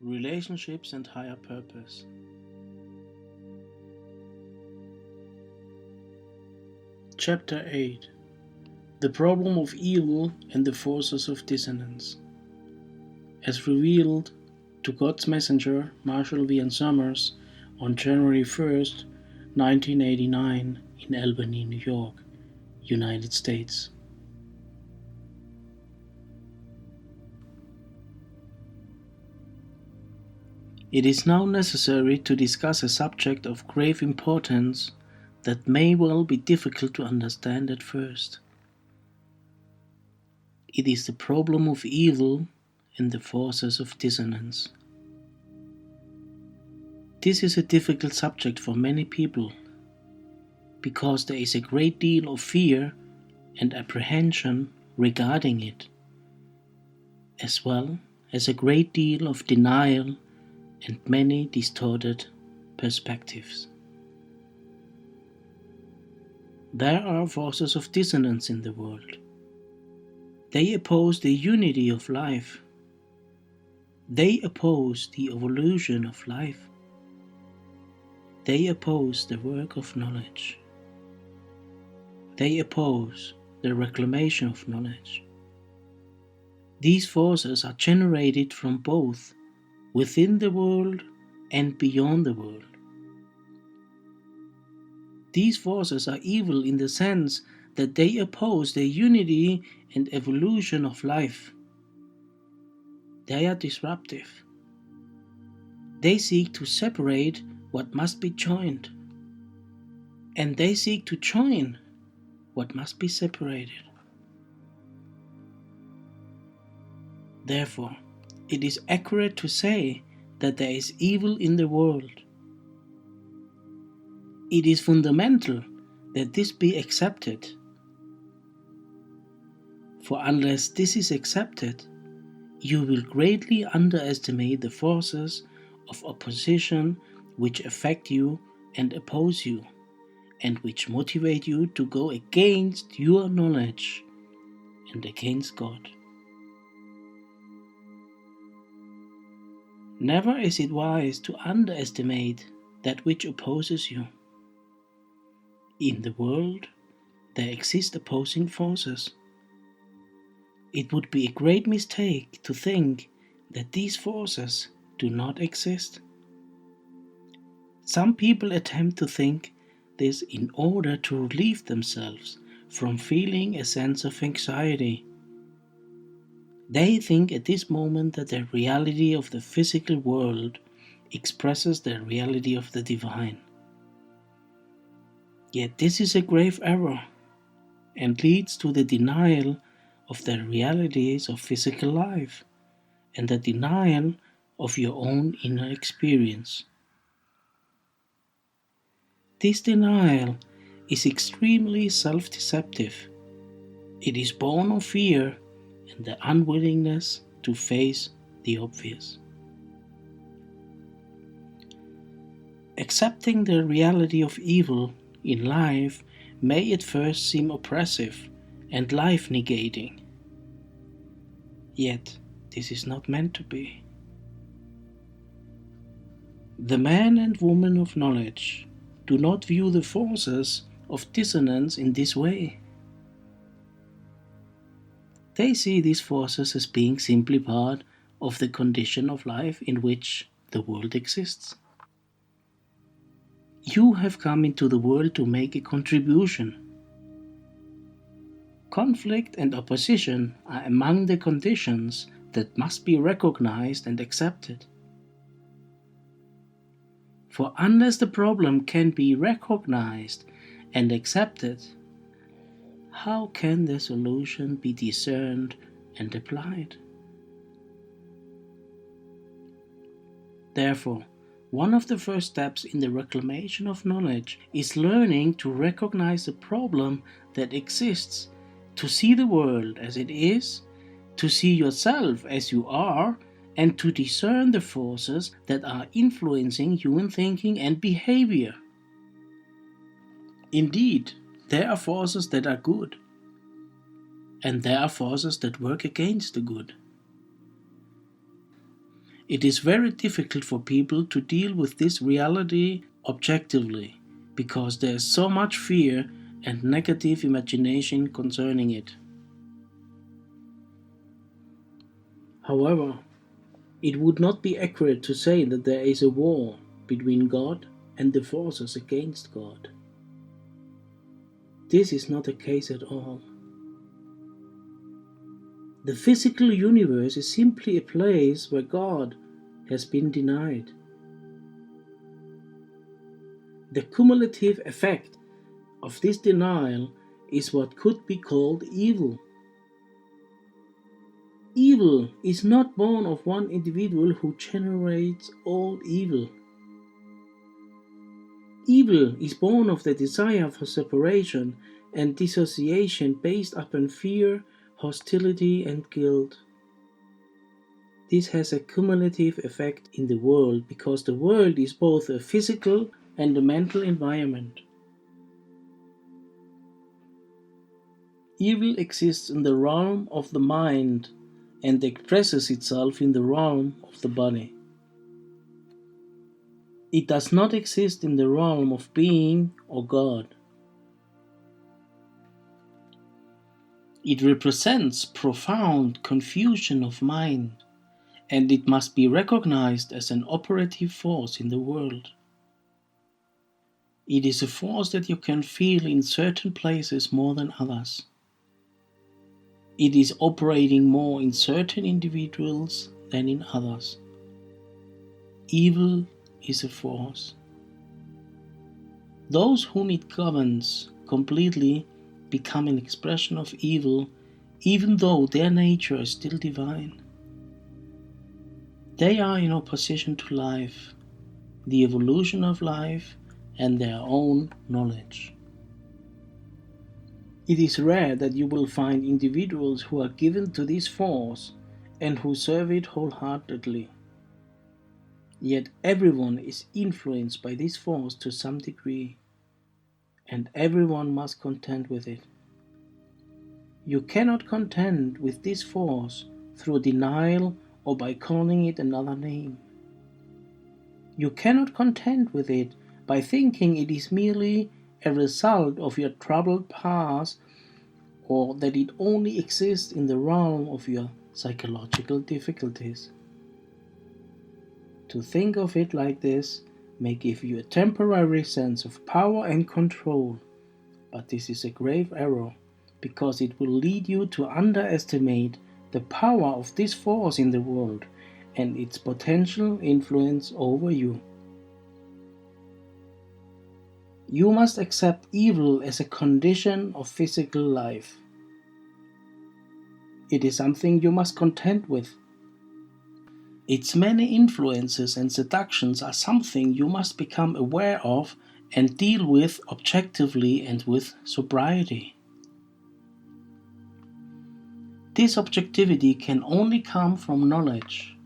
Relationships and Higher Purpose. Chapter 8. The Problem of Evil and the Forces of Dissonance. As revealed to God's messenger, Marshall V. Summers, on January 1st, 1989, in Albany, New York, United States. It is now necessary to discuss a subject of grave importance that may well be difficult to understand at first. It is the problem of evil and the forces of dissonance. This is a difficult subject for many people because there is a great deal of fear and apprehension regarding it, as well as a great deal of denial and many distorted perspectives. There are forces of dissonance in the world. They oppose the unity of life. They oppose the evolution of life. They oppose the work of knowledge. They oppose the reclamation of knowledge. These forces are generated from both within the world and beyond the world. These forces are evil in the sense that they oppose the unity and evolution of life. They are disruptive. They seek to separate what must be joined, and they seek to join what must be separated. Therefore, it is accurate to say that there is evil in the world. It is fundamental that this be accepted. For unless this is accepted, you will greatly underestimate the forces of opposition which affect you and oppose you, and which motivate you to go against your knowledge and against God. Never is it wise to underestimate that which opposes you. In the world, there exist opposing forces. It would be a great mistake to think that these forces do not exist. Some people attempt to think this in order to relieve themselves from feeling a sense of anxiety. They think at this moment that the reality of the physical world expresses the reality of the divine. Yet this is a grave error and leads to the denial of the realities of physical life and the denial of your own inner experience. This denial is extremely self-deceptive. It is born of fear and the unwillingness to face the obvious. Accepting the reality of evil in life may at first seem oppressive and life-negating. Yet, this is not meant to be. The man and woman of knowledge do not view the forces of dissonance in this way. They see these forces as being simply part of the condition of life in which the world exists. You have come into the world to make a contribution. Conflict and opposition are among the conditions that must be recognized and accepted. For unless the problem can be recognized and accepted, how can the solution be discerned and applied? Therefore, one of the first steps in the reclamation of knowledge is learning to recognize the problem that exists, to see the world as it is, to see yourself as you are, and to discern the forces that are influencing human thinking and behavior. Indeed, there are forces that are good, and there are forces that work against the good. It is very difficult for people to deal with this reality objectively because there is so much fear and negative imagination concerning it. However, it would not be accurate to say that there is a war between God and the forces against God. This is not the case at all. The physical universe is simply a place where God has been denied. The cumulative effect of this denial is what could be called evil. Evil is not born of one individual who generates all evil. Evil is born of the desire for separation and dissociation based upon fear, hostility, and guilt. This has a cumulative effect in the world because the world is both a physical and a mental environment. Evil exists in the realm of the mind and expresses itself in the realm of the body. It does not exist in the realm of being or God. It represents profound confusion of mind, and it must be recognized as an operative force in the world. It is a force that you can feel in certain places more than others. It is operating more in certain individuals than in others. Evil is a force. Those whom it governs completely become an expression of evil, even though their nature is still divine. They are in opposition to life, the evolution of life, and their own knowledge. It is rare that you will find individuals who are given to this force and who serve it wholeheartedly. Yet everyone is influenced by this force to some degree, and everyone must contend with it. You cannot contend with this force through denial or by calling it another name. You cannot contend with it by thinking it is merely a result of your troubled past or that it only exists in the realm of your psychological difficulties. To think of it like this may give you a temporary sense of power and control, but this is a grave error because it will lead you to underestimate the power of this force in the world and its potential influence over you. You must accept evil as a condition of physical life. It is something you must contend with. Its many influences and seductions are something you must become aware of and deal with objectively and with sobriety. This objectivity can only come from knowledge.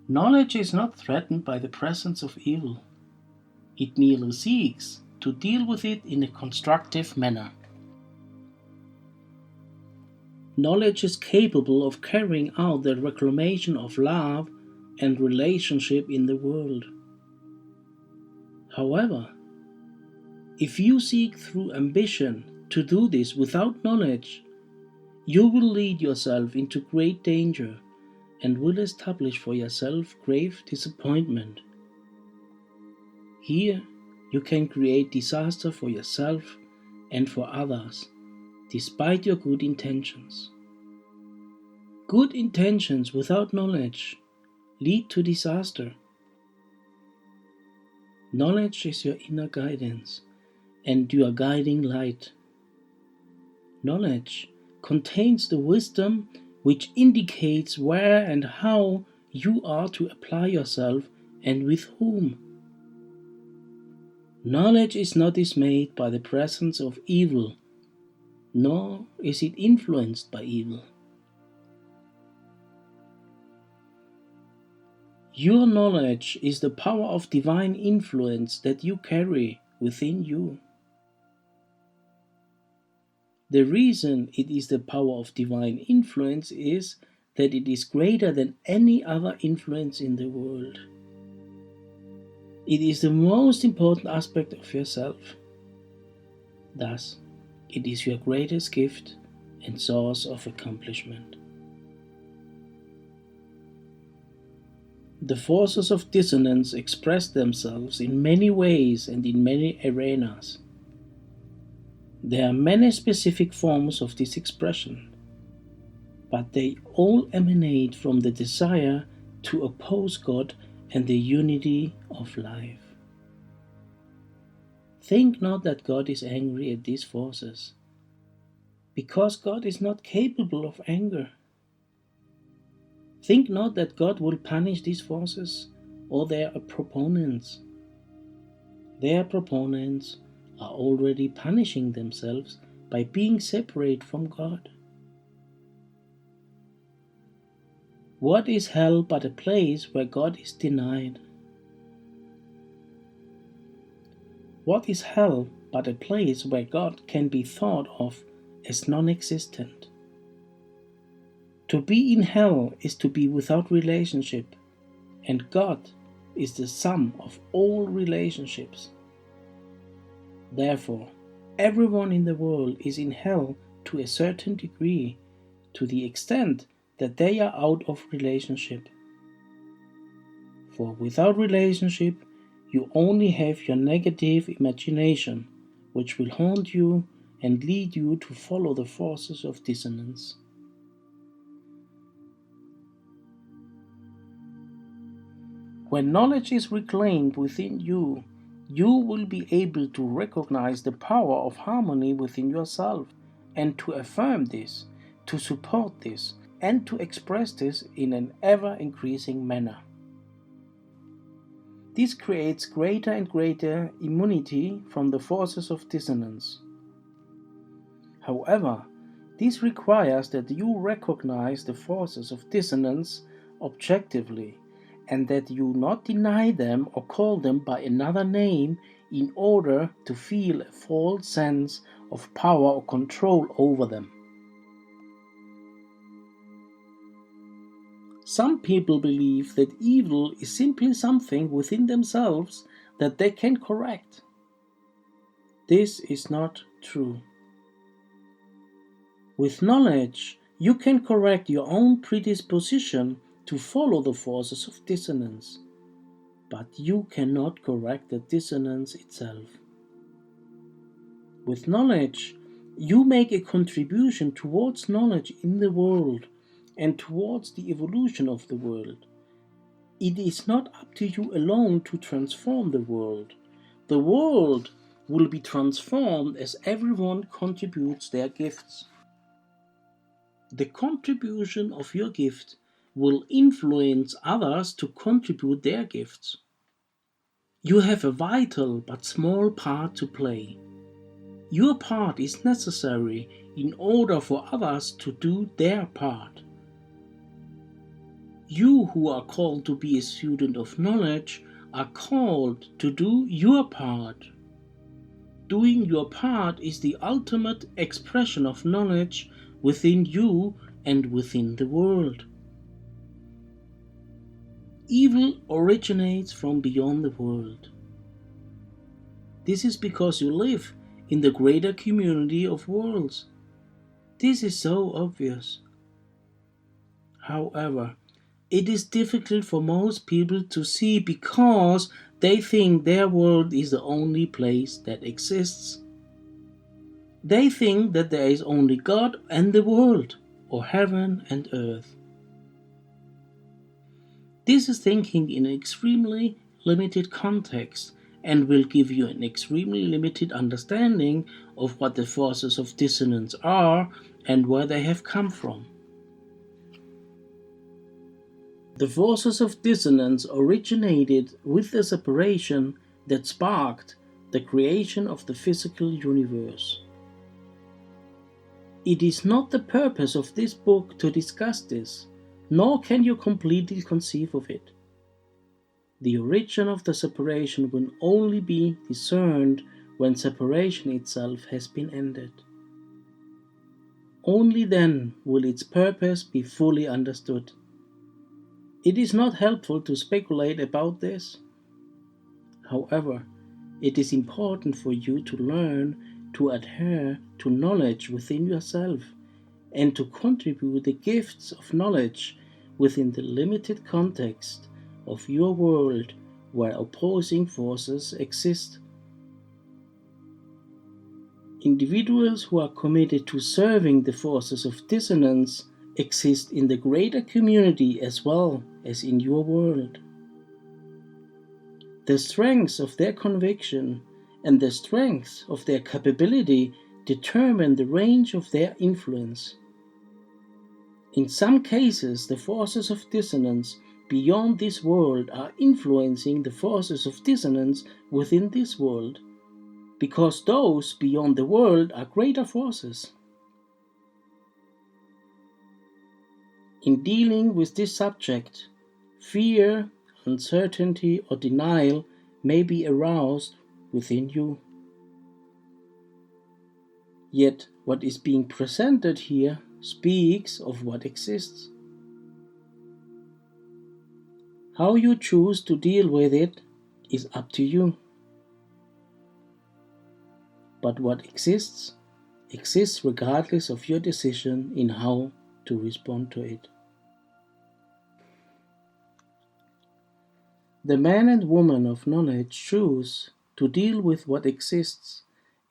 Knowledge is not threatened by the presence of evil. It merely seeks to deal with it in a constructive manner. Knowledge is capable of carrying out the reclamation of love and relationship in the world. However, if you seek through ambition to do this without knowledge, you will lead yourself into great danger and will establish for yourself grave disappointment. Here, you can create disaster for yourself and for others, despite your good intentions. Good intentions without knowledge lead to disaster. Knowledge is your inner guidance and your guiding light. Knowledge contains the wisdom which indicates where and how you are to apply yourself and with whom. Knowledge is not dismayed by the presence of evil, nor is it influenced by evil. Your knowledge is the power of divine influence that you carry within you. The reason it is the power of divine influence is that it is greater than any other influence in the world. It is the most important aspect of yourself. Thus, it is your greatest gift and source of accomplishment. The forces of dissonance express themselves in many ways and in many arenas. There are many specific forms of this expression, but they all emanate from the desire to oppose God and the unity of life. Think not that God is angry at these forces, because God is not capable of anger. Think not that God will punish these forces or their proponents. Their proponents are already punishing themselves by being separate from God. What is hell but a place where God is denied? What is hell but a place where God can be thought of as non-existent? To be in hell is to be without relationship, and God is the sum of all relationships. Therefore, everyone in the world is in hell to a certain degree, to the extent that they are out of relationship. For without relationship, you only have your negative imagination, which will haunt you and lead you to follow the forces of dissonance. When knowledge is reclaimed within you, you will be able to recognize the power of harmony within yourself and to affirm this, to support this, and to express this in an ever-increasing manner. This creates greater and greater immunity from the forces of dissonance. However, this requires that you recognize the forces of dissonance objectively, and that you not deny them or call them by another name in order to feel a false sense of power or control over them. Some people believe that evil is simply something within themselves that they can correct. This is not true. With knowledge, you can correct your own predisposition to follow the forces of dissonance, but you cannot correct the dissonance itself. With knowledge, you make a contribution towards knowledge in the world and towards the evolution of the world. It is not up to you alone to transform the world. The world will be transformed as everyone contributes their gifts. The contribution of your gift will influence others to contribute their gifts. You have a vital but small part to play. Your part is necessary in order for others to do their part. You who are called to be a student of knowledge are called to do your part. Doing your part is the ultimate expression of knowledge within you and within the world. Evil originates from beyond the world. This is because you live in the greater community of worlds. This is so obvious. However, it is difficult for most people to see because they think their world is the only place that exists. They think that there is only God and the world, or heaven and earth. This is thinking in an extremely limited context and will give you an extremely limited understanding of what the forces of dissonance are and where they have come from. The forces of dissonance originated with the separation that sparked the creation of the physical universe. It is not the purpose of this book to discuss this, nor can you completely conceive of it. The origin of the separation will only be discerned when separation itself has been ended. Only then will its purpose be fully understood. It is not helpful to speculate about this. However, it is important for you to learn to adhere to knowledge within yourself and to contribute the gifts of knowledge within the limited context of your world where opposing forces exist. Individuals who are committed to serving the forces of dissonance exist in the greater community as well as in your world. The strength of their conviction and the strength of their capability determine the range of their influence. In some cases, the forces of dissonance beyond this world are influencing the forces of dissonance within this world, because those beyond the world are greater forces. In dealing with this subject, fear, uncertainty, or denial may be aroused within you. Yet what is being presented here speaks of what exists. How you choose to deal with it is up to you. But what exists regardless of your decision in how to respond to it. The man and woman of knowledge choose to deal with what exists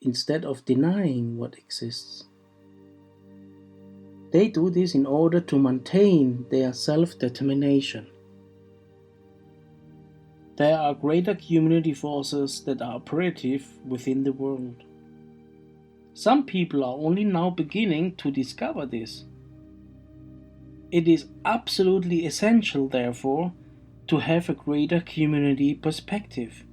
instead of denying what exists. They do this in order to maintain their self-determination. There are greater community forces that are operative within the world. Some people are only now beginning to discover this. It is absolutely essential, therefore, to have a greater community perspective,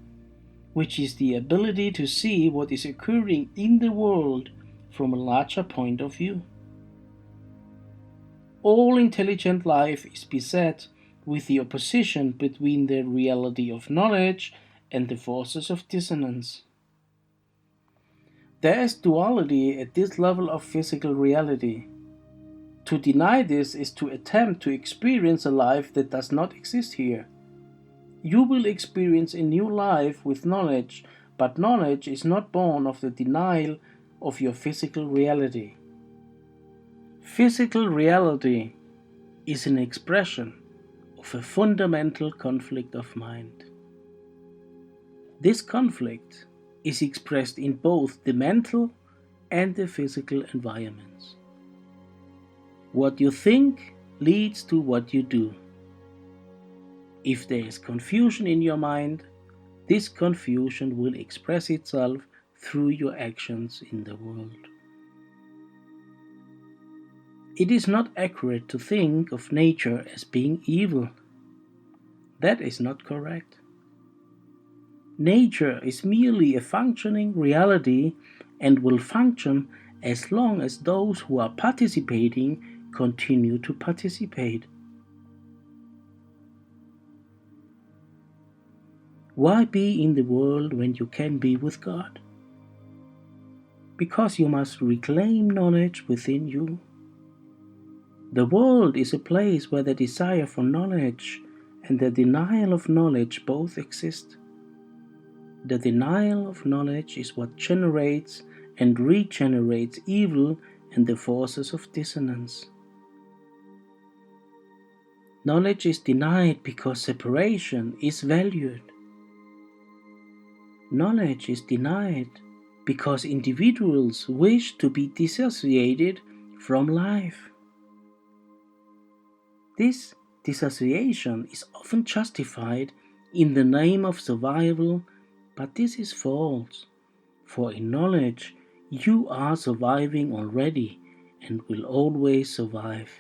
which is the ability to see what is occurring in the world from a larger point of view. All intelligent life is beset with the opposition between the reality of knowledge and the forces of dissonance. There is duality at this level of physical reality. To deny this is to attempt to experience a life that does not exist here. You will experience a new life with knowledge, but knowledge is not born of the denial of your physical reality. Physical reality is an expression of a fundamental conflict of mind. This conflict is expressed in both the mental and the physical environments. What you think leads to what you do. If there is confusion in your mind, this confusion will express itself through your actions in the world. It is not accurate to think of nature as being evil. That is not correct. Nature is merely a functioning reality and will function as long as those who are participating continue to participate. Why be in the world when you can be with God? Because you must reclaim knowledge within you. The world is a place where the desire for knowledge and the denial of knowledge both exist. The denial of knowledge is what generates and regenerates evil and the forces of dissonance. Knowledge is denied because separation is valued. Knowledge is denied because individuals wish to be dissociated from life. This dissociation is often justified in the name of survival, but this is false, for in knowledge you are surviving already and will always survive.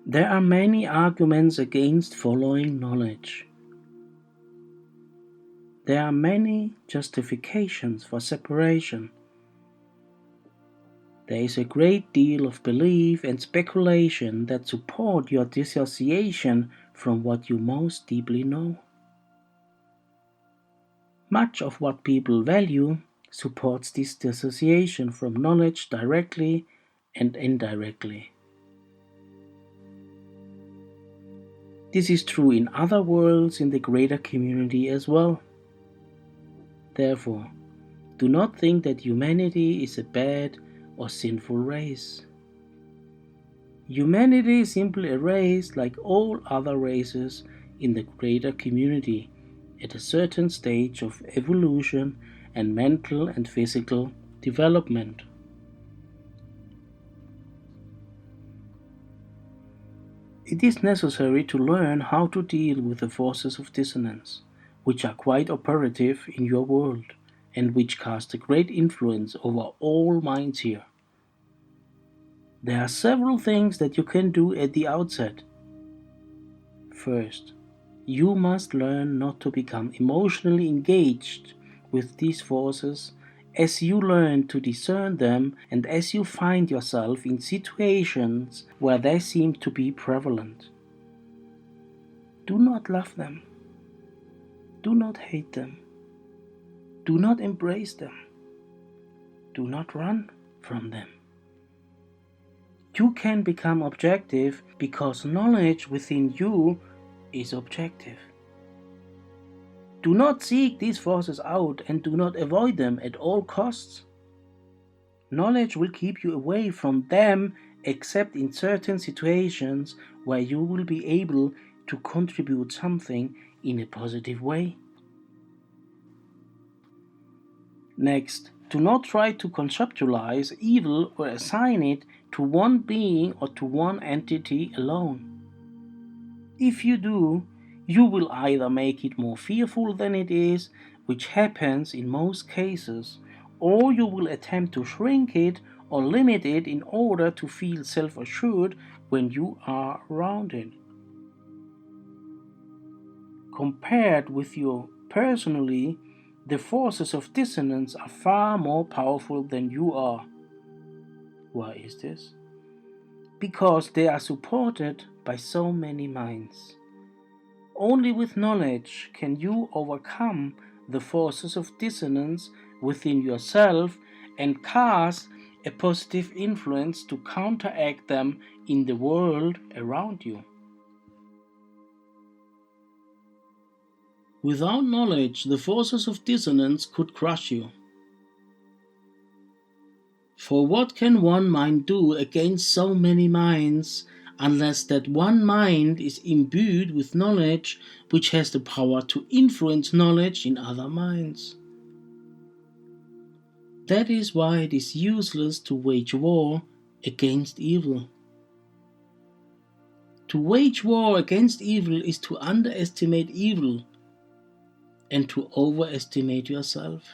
There are many arguments against following knowledge. There are many justifications for separation. There is a great deal of belief and speculation that support your dissociation from what you most deeply know. Much of what people value supports this dissociation from knowledge directly and indirectly. This is true in other worlds in the greater community as well. Therefore, do not think that humanity is a bad or sinful race. Humanity is simply a race like all other races in the greater community at a certain stage of evolution and mental and physical development. It is necessary to learn how to deal with the forces of dissonance, which are quite operative in your world and which cast a great influence over all minds here. There are several things that you can do at the outset. First, you must learn not to become emotionally engaged with these forces as you learn to discern them and as you find yourself in situations where they seem to be prevalent. Do not love them. Do not hate them. Do not embrace them. Do not run from them. You can become objective because knowledge within you is objective. Do not seek these forces out and do not avoid them at all costs. Knowledge will keep you away from them except in certain situations where you will be able to contribute something in a positive way. Next, do not try to conceptualize evil or assign it to one being or to one entity alone. If you do, you will either make it more fearful than it is, which happens in most cases, or you will attempt to shrink it or limit it in order to feel self-assured when you are around it. Compared with you personally, the forces of dissonance are far more powerful than you are. Why is this? Because they are supported by so many minds. Only with knowledge can you overcome the forces of dissonance within yourself and cast a positive influence to counteract them in the world around you. Without knowledge, the forces of dissonance could crush you. For what can one mind do against so many minds unless that one mind is imbued with knowledge which has the power to influence knowledge in other minds? That is why it is useless to wage war against evil. To wage war against evil is to underestimate evil and to overestimate yourself.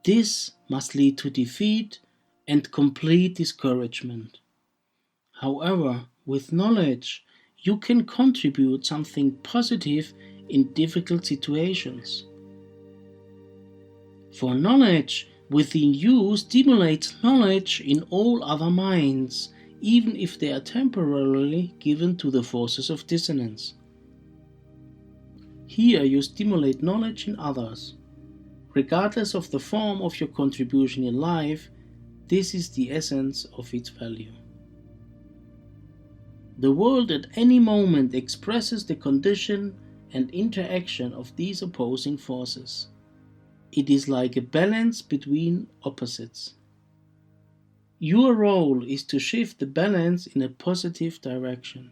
This must lead to defeat and complete discouragement. However, with knowledge, you can contribute something positive in difficult situations. For knowledge within you stimulates knowledge in all other minds, even if they are temporarily given to the forces of dissonance. Here you stimulate knowledge in others. Regardless of the form of your contribution in life, this is the essence of its value. The world at any moment expresses the condition and interaction of these opposing forces. It is like a balance between opposites. Your role is to shift the balance in a positive direction.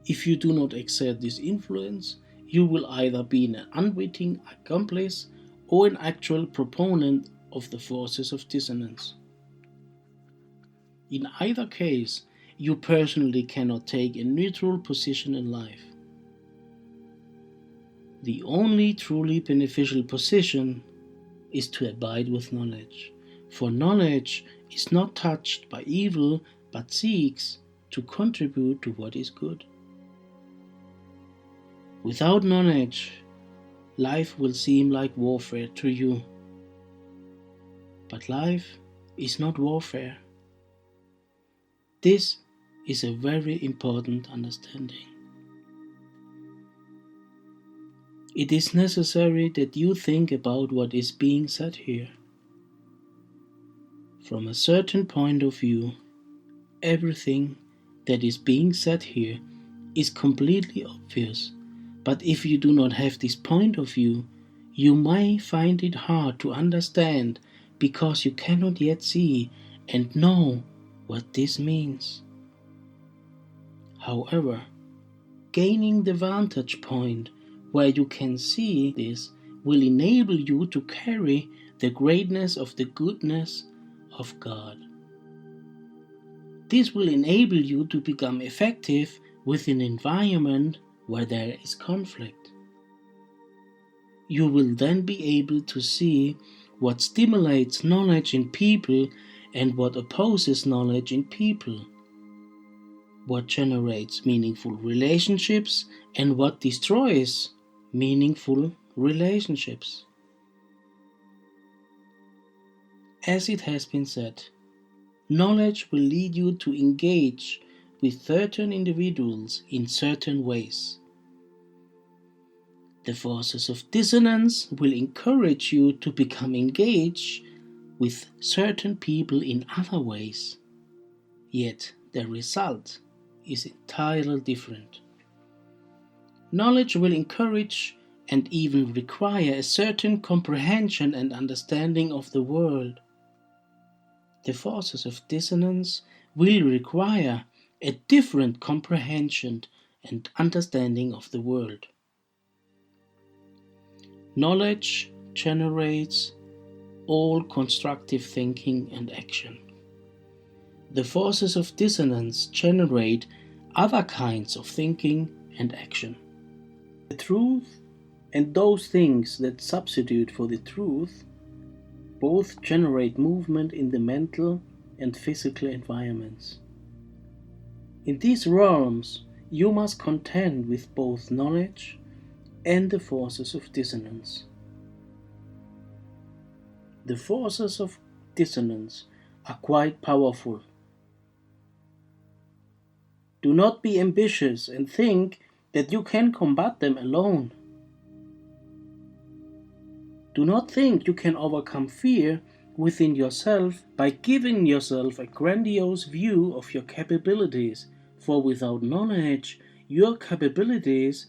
If you do not accept this influence, you will either be an unwitting accomplice or an actual proponent of the forces of dissonance. In either case, you personally cannot take a neutral position in life. The only truly beneficial position is to abide with knowledge, for knowledge is not touched by evil but seeks to contribute to what is good. Without knowledge, life will seem like warfare to you. But life is not warfare. This is a very important understanding. It is necessary that you think about what is being said here. From a certain point of view, everything that is being said here is completely obvious, but if you do not have this point of view, you may find it hard to understand because you cannot yet see and know what this means. However, gaining the vantage point where you can see this will enable you to carry the greatness of the goodness of God. This will enable you to become effective with an environment where there is conflict. You will then be able to see what stimulates knowledge in people and what opposes knowledge in people, what generates meaningful relationships and what destroys meaningful relationships. As it has been said, knowledge will lead you to engage with certain individuals in certain ways. The forces of dissonance will encourage you to become engaged with certain people in other ways. Yet the result is entirely different. Knowledge will encourage and even require a certain comprehension and understanding of the world. The forces of dissonance will require a different comprehension and understanding of the world. Knowledge generates all constructive thinking and action. The forces of dissonance generate other kinds of thinking and action. The truth and those things that substitute for the truth both generate movement in the mental and physical environments. In these realms, you must contend with both knowledge and the forces of dissonance. The forces of dissonance are quite powerful. Do not be ambitious and think that you can combat them alone. Do not think you can overcome fear within yourself by giving yourself a grandiose view of your capabilities, for without knowledge, your capabilities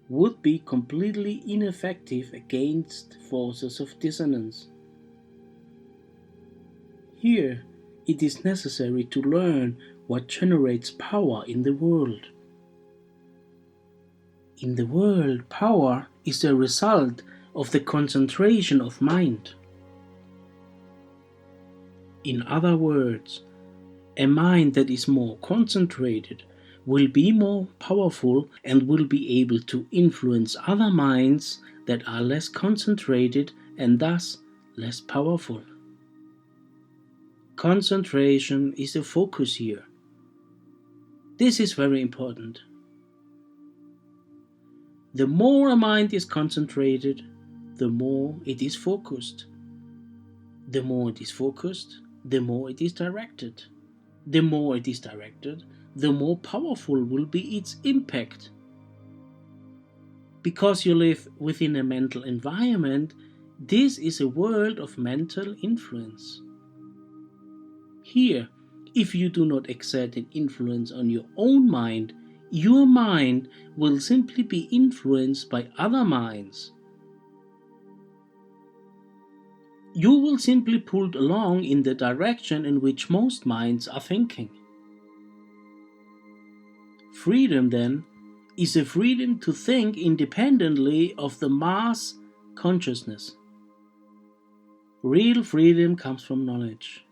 would be completely ineffective against forces of dissonance. Here, it is necessary to learn what generates power in the world. In the world, power is the result of the concentration of mind. In other words, a mind that is more concentrated will be more powerful and will be able to influence other minds that are less concentrated and thus less powerful. Concentration is the focus here. This is very important. The more a mind is concentrated, the more it is focused. The more it is focused, the more it is directed. The more it is directed, the more powerful will be its impact. Because you live within a mental environment, this is a world of mental influence. Here, if you do not exert an influence on your own mind, your mind will simply be influenced by other minds. You will simply pulled along in the direction in which most minds are thinking. Freedom, then, is a freedom to think independently of the mass consciousness. Real freedom comes from knowledge.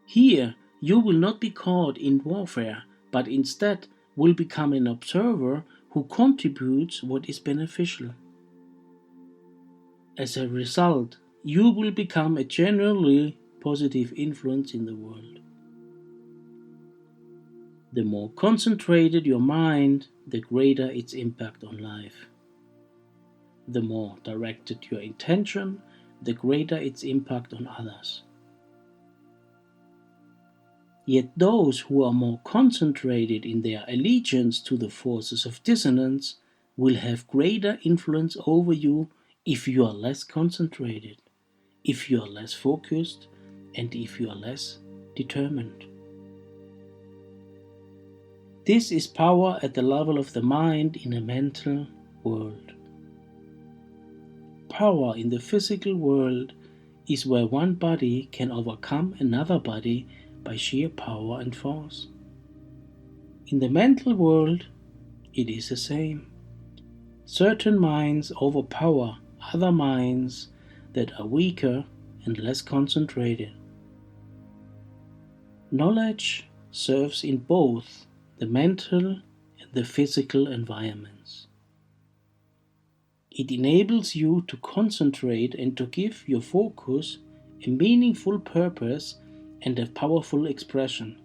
Here, you will not be caught in warfare, but instead will become an observer who contributes what is beneficial. As a result, you will become a generally positive influence in the world. The more concentrated your mind, the greater its impact on life. The more directed your intention, the greater its impact on others. Yet those who are more concentrated in their allegiance to the forces of dissonance will have greater influence over you if you are less concentrated, if you are less focused, and if you are less determined. This is power at the level of the mind in a mental world. Power in the physical world is where one body can overcome another body by sheer power and force. In the mental world, it is the same. Certain minds overpower other minds that are weaker and less concentrated. Knowledge serves in both the mental and the physical environments. It enables you to concentrate and to give your focus a meaningful purpose and a powerful expression.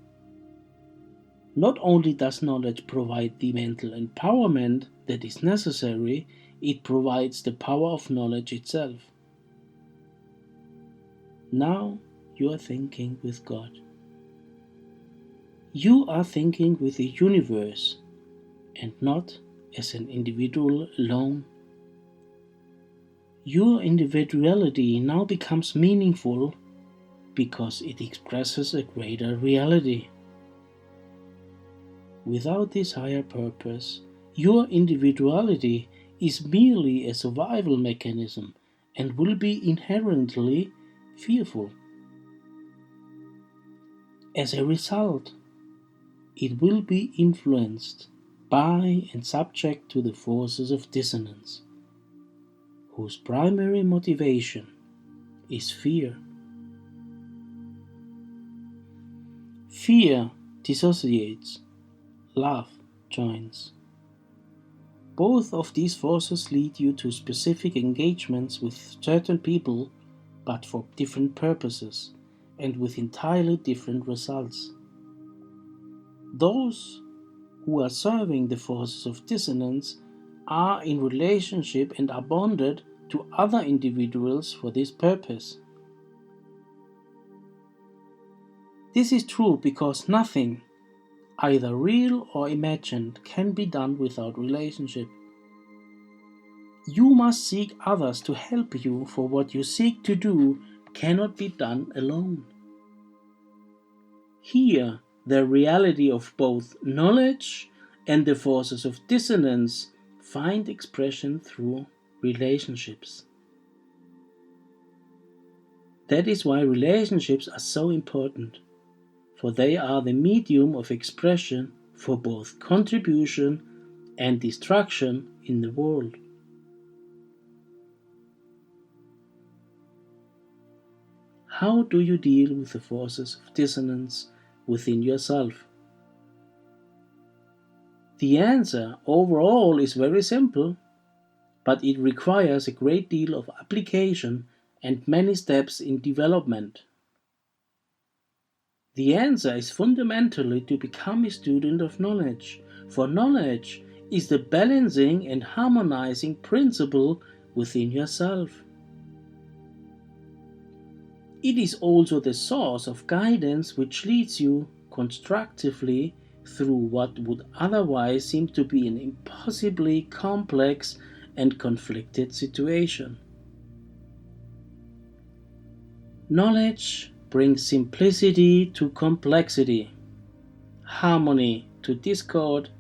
Not only does knowledge provide the mental empowerment that is necessary, it provides the power of knowledge itself. Now you are thinking with God. You are thinking with the universe and not as an individual alone. Your individuality now becomes meaningful because it expresses a greater reality. Without this higher purpose, your individuality is merely a survival mechanism and will be inherently fearful. As a result, it will be influenced by and subject to the forces of dissonance, whose primary motivation is fear. Fear dissociates, love joins. Both of these forces lead you to specific engagements with certain people, but for different purposes and with entirely different results. Those who are serving the forces of dissonance are in relationship and are bonded to other individuals for this purpose. This is true because nothing, either real or imagined, can be done without relationship. You must seek others to help you, for what you seek to do cannot be done alone. Here, the reality of both knowledge and the forces of dissonance find expression through relationships. That is why relationships are so important, for they are the medium of expression for both contribution and destruction in the world. How do you deal with the forces of dissonance within yourself? The answer overall is very simple, but it requires a great deal of application and many steps in development. The answer is fundamentally to become a student of knowledge, for knowledge is the balancing and harmonizing principle within yourself. It is also the source of guidance which leads you constructively through what would otherwise seem to be an impossibly complex and conflicted situation. Knowledge brings simplicity to complexity, harmony to discord,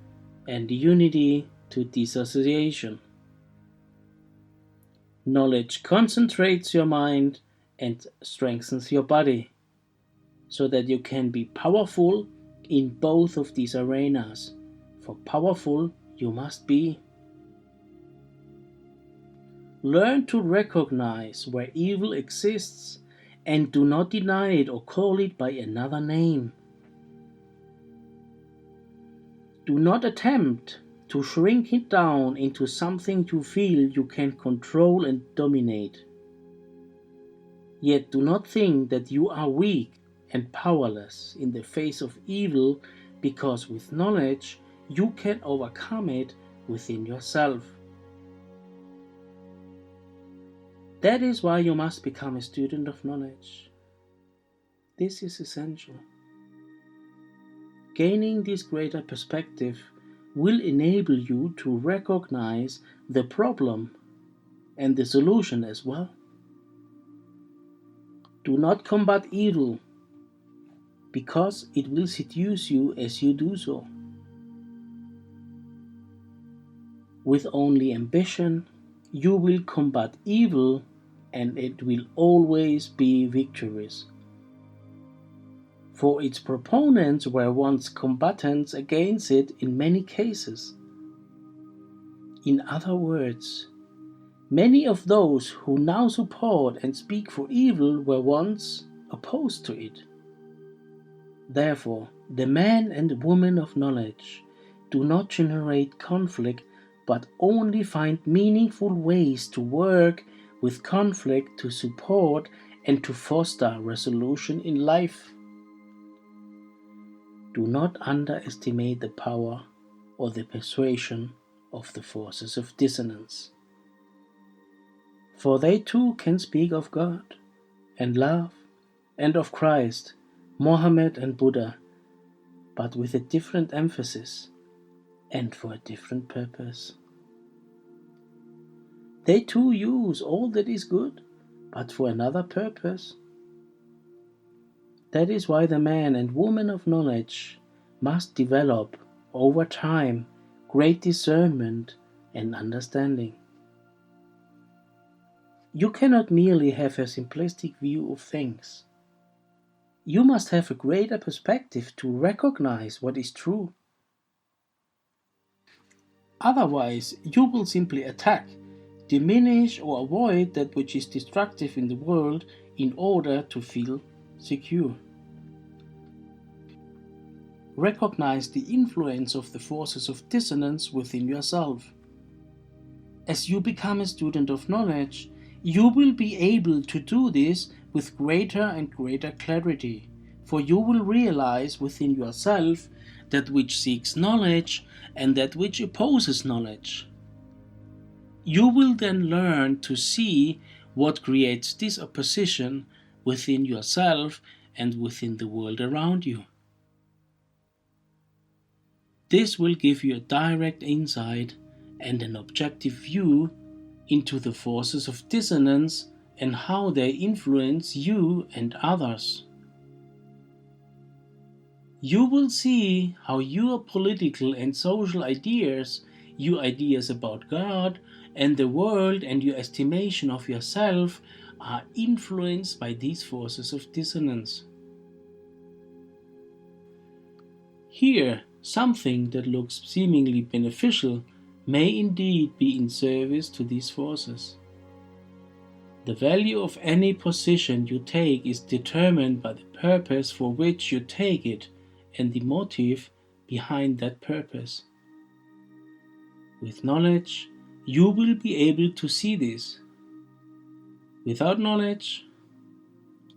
and unity to dissociation. Knowledge concentrates your mind and strengthens your body, so that you can be powerful in both of these arenas, for powerful you must be. Learn to recognize where evil exists and do not deny it or call it by another name. Do not attempt to shrink it down into something you feel you can control and dominate. Yet do not think that you are weak and powerless in the face of evil, because with knowledge you can overcome it within yourself. That is why you must become a student of knowledge. This is essential. Gaining this greater perspective will enable you to recognize the problem and the solution as well. Do not combat evil, because it will seduce you as you do so. With only ambition, you will combat evil, and it will always be victorious. For its proponents were once combatants against it in many cases. In other words, many of those who now support and speak for evil were once opposed to it. Therefore, the man and woman of knowledge do not generate conflict, but only find meaningful ways to work with conflict to support and to foster resolution in life. Do not underestimate the power or the persuasion of the forces of dissonance. For they too can speak of God and love and of Christ, Mohammed and Buddha, but with a different emphasis and for a different purpose. They too use all that is good, but for another purpose. That is why the man and woman of knowledge must develop over time great discernment and understanding. You cannot merely have a simplistic view of things. You must have a greater perspective to recognize what is true. Otherwise, you will simply attack, diminish, or avoid that which is destructive in the world in order to feel secure. Recognize the influence of the forces of dissonance within yourself. As you become a student of knowledge, you will be able to do this with greater and greater clarity, for you will realize within yourself that which seeks knowledge and that which opposes knowledge. You will then learn to see what creates this opposition within yourself and within the world around you. This will give you a direct insight and an objective view into the forces of dissonance and how they influence you and others. You will see how your political and social ideas, your ideas about God and the world, and your estimation of yourself are influenced by these forces of dissonance. Here, something that looks seemingly beneficial may indeed be in service to these forces. The value of any position you take is determined by the purpose for which you take it and the motive behind that purpose. With knowledge, you will be able to see this. Without knowledge,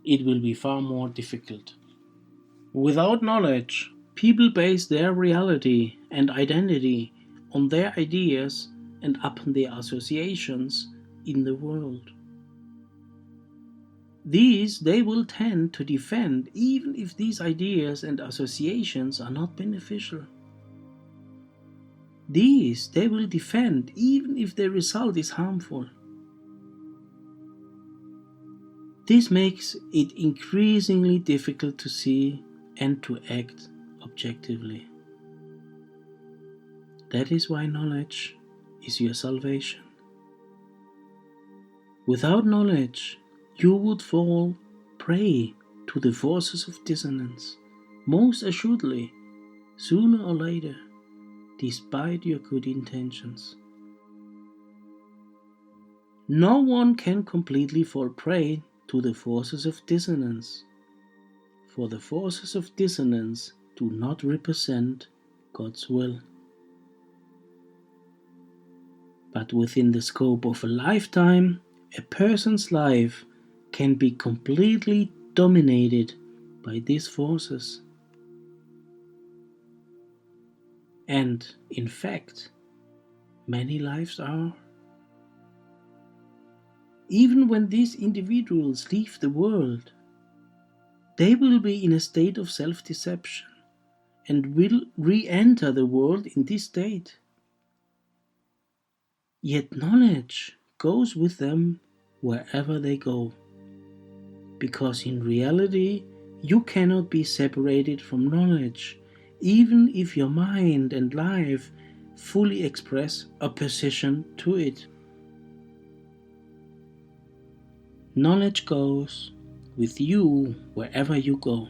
it will be far more difficult. Without knowledge, people base their reality and identity on their ideas and upon their associations in the world. These they will tend to defend even if these ideas and associations are not beneficial. These they will defend even if the result is harmful. This makes it increasingly difficult to see and to act objectively. That is why knowledge is your salvation. Without knowledge, you would fall prey to the forces of dissonance, most assuredly, sooner or later, despite your good intentions. No one can completely fall prey to the forces of dissonance, for the forces of dissonance do not represent God's will. But within the scope of a lifetime, a person's life can be completely dominated by these forces. And, in fact, many lives are. Even when these individuals leave the world, they will be in a state of self-deception and will re-enter the world in this state. Yet knowledge goes with them wherever they go, because in reality you cannot be separated from knowledge, even if your mind and life fully express opposition to it. Knowledge goes with you wherever you go.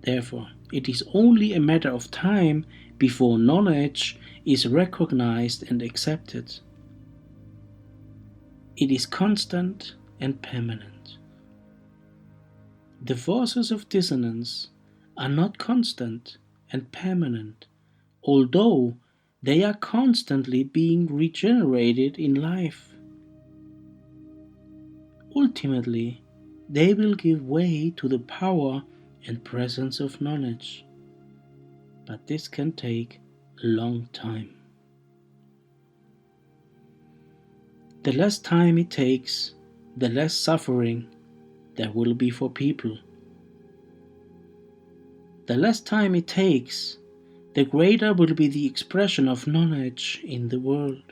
Therefore, it is only a matter of time before knowledge is recognized and accepted. It is constant and permanent. The forces of dissonance are not constant and permanent, although they are constantly being regenerated in life. Ultimately, they will give way to the power and presence of knowledge. But this can take a long time. The less time it takes, the less suffering there will be for people. The less time it takes, the greater will be the expression of knowledge in the world.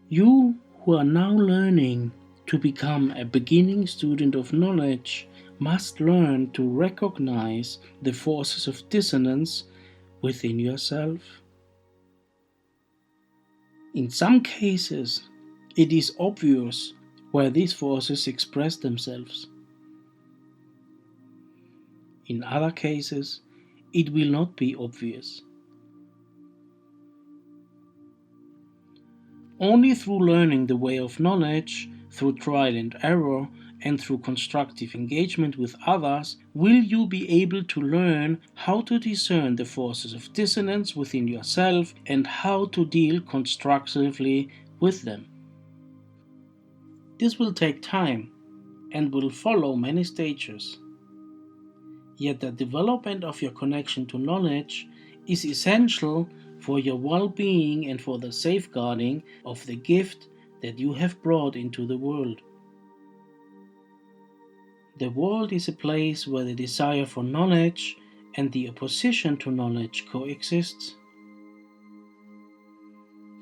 You who are now learning to become a beginning student of knowledge must learn to recognize the forces of dissonance within yourself. In some cases, it is obvious where these forces express themselves. In other cases, it will not be obvious. Only through learning the way of knowledge, through trial and error, and through constructive engagement with others, will you be able to learn how to discern the forces of dissonance within yourself and how to deal constructively with them. This will take time and will follow many stages. Yet the development of your connection to knowledge is essential for your well-being and for the safeguarding of the gift that you have brought into the world. The world is a place where the desire for knowledge and the opposition to knowledge coexists.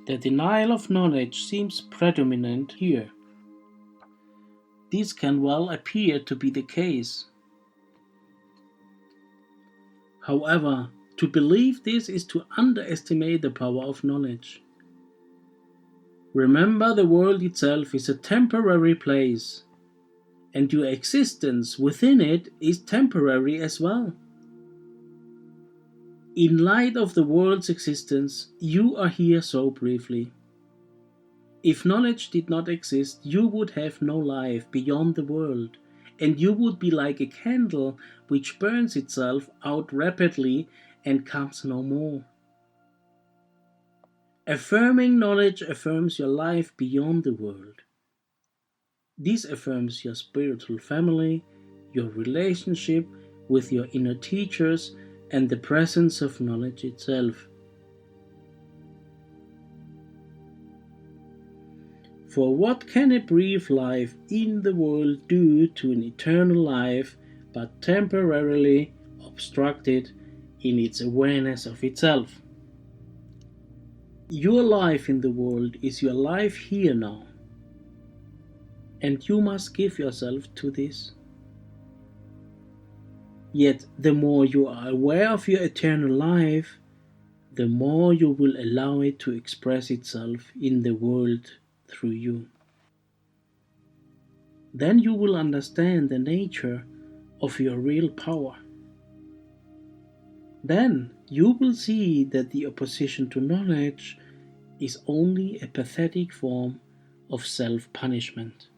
The denial of knowledge seems predominant here. This can well appear to be the case. However, to believe this is to underestimate the power of knowledge. Remember, the world itself is a temporary place, and your existence within it is temporary as well. In light of the world's existence, you are here so briefly. If knowledge did not exist, you would have no life beyond the world, and you would be like a candle which burns itself out rapidly and comes no more. Affirming knowledge affirms your life beyond the world. This affirms your spiritual family, your relationship with your inner teachers, and the presence of knowledge itself. For what can a brief life in the world do to an eternal life but temporarily obstruct it in its awareness of itself? Your life in the world is your life here now, and you must give yourself to this. Yet the more you are aware of your eternal life, the more you will allow it to express itself in the world through you. Then you will understand the nature of your real power. Then you will see that the opposition to knowledge is only a pathetic form of self-punishment.